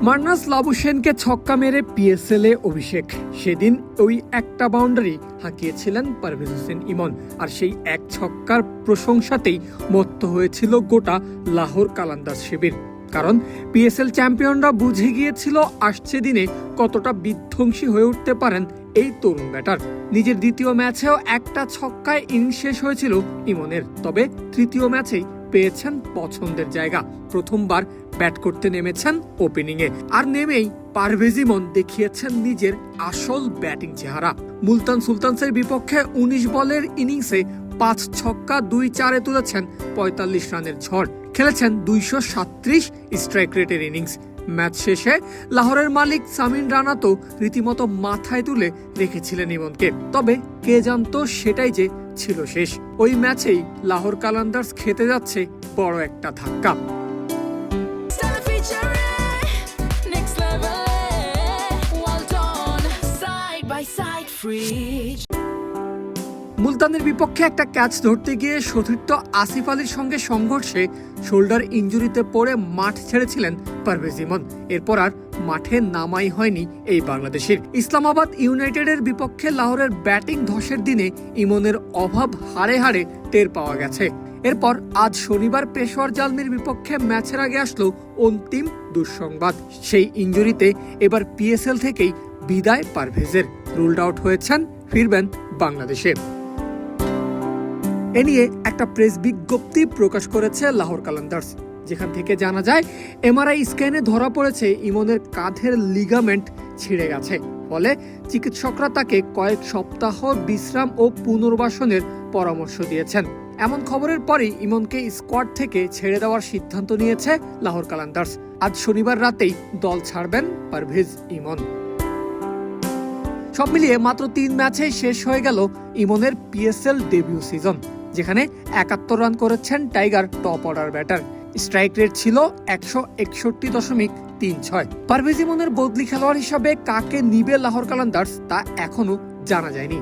Marnus লাবুশেনকে ছক্কা মেরে PSL এ অভিষেক। সেদিন ওই একটা বাউন্ডারি হাঁকিয়েছিলেন পারভেজ হোসেন ইমন, আর সেই এক ছক্কার প্রশংসাতেই মত্ত হয়েছিল গোটা লাহোর কালান্দার্স শিবির। কারণ পিএসএল চ্যাম্পিয়নরা বুঝে গিয়েছিল আসছে দিনে কতটা বিধ্বংসী হয়ে উঠতে পারেন এই তরুণ ব্যাটার। নিজের দ্বিতীয় ম্যাচেও একটা ছক্কায় ইনিংস শেষ হয়েছিল ইমনের, তবে তৃতীয় ম্যাচেই পেয়েছেন পছন্দের জায়গা। প্রথমবার ব্যাট করতে নেমেছেন ওপেনিংয়ে, আর নেমেই পারভেজ ইমন দেখিয়েছেন নিজের আসল ব্যাটিং চেহারা। মুলতান সুলতানসের বিপক্ষে 19 বলের ইনিংসে 5 ছক্কা 2 চারে তুলেছেন 45 রানের ঝড়, খেলেছেন 237 স্ট্রাইক রেটের ইনিংস। ম্যাচ শেষে লাহোরের মালিক সামিন রানা তো রীতিমতো মাথায় তুলে রেখেছিলেন ইমনকে, তবে কে জানতো সেটাই যে ছিল শেষ। ওই ম্যাচেই লাহোর কালান্দার্স খেতে যাচ্ছে বড় একটা ধাক্কা। মুলতানের বিপক্ষে একটা ক্যাচ ধরতে গিয়ে সতীর্থ আসিফ আলীর সঙ্গে সংঘর্ষে শোল্ডার ইনজুরিতে পড়ে মাঠ ছেড়েছিলেন পারভেজ ইমন। এরপর আর মাঠে নামাই হয়নি এই বাংলাদেশের। ইসলামাবাদ ইউনাইটেডের বিপক্ষে লাহোরের ব্যাটিং ধসের দিনে ইমনের অভাব হাড়ে হাড়ে টের পাওয়া গেছে। এরপর আজ শনিবার পেশোয়ার জালমির বিপক্ষে ম্যাচের আগে আসলো অন্তিম দুঃসংবাদ। সেই ইনজুরিতে এবার পিএসএল থেকেই বিদায় পারভেজের। রুলড আউট হয়েছেন, ফিরবেন বাংলাদেশে। এ নিয়ে একটা প্রেস বিজ্ঞপ্তি প্রকাশ করেছে লাহোর কালান্দার্স, যেখান থেকে জানা যায় এমআরআই স্ক্যানে ধরা পড়েছে ইমনের কাঁধের লিগামেন্ট ছিঁড়ে গেছে। ফলে চিকিৎসকরা তাকে কয়েক সপ্তাহ বিশ্রাম ও পুনর্বাসনের পরামর্শ দিয়েছেন। এমন খবরের পরই ইমনকে স্কোয়াড থেকে ছেড়ে দেওয়ার সিদ্ধান্ত নিয়েছে লাহোর কালান্দার্স। আজ শনিবার রাতেই দল ছাড়বেন পারভেজ ইমন। সব মিলিয়ে মাত্র 3 ম্যাচে শেষ হয়ে গেল ইমনের পিএসএল ডেবিউ সিজন, যেখানে 71 রান করেছেন tiger top order batter. Strike rate ছিল 161.36। পারভেজ ইমনের বদলি খেলোয়াড় হিসাবে কাকে নিবে লাহোর কালান্দার্স তা এখনো জানা যায়নি।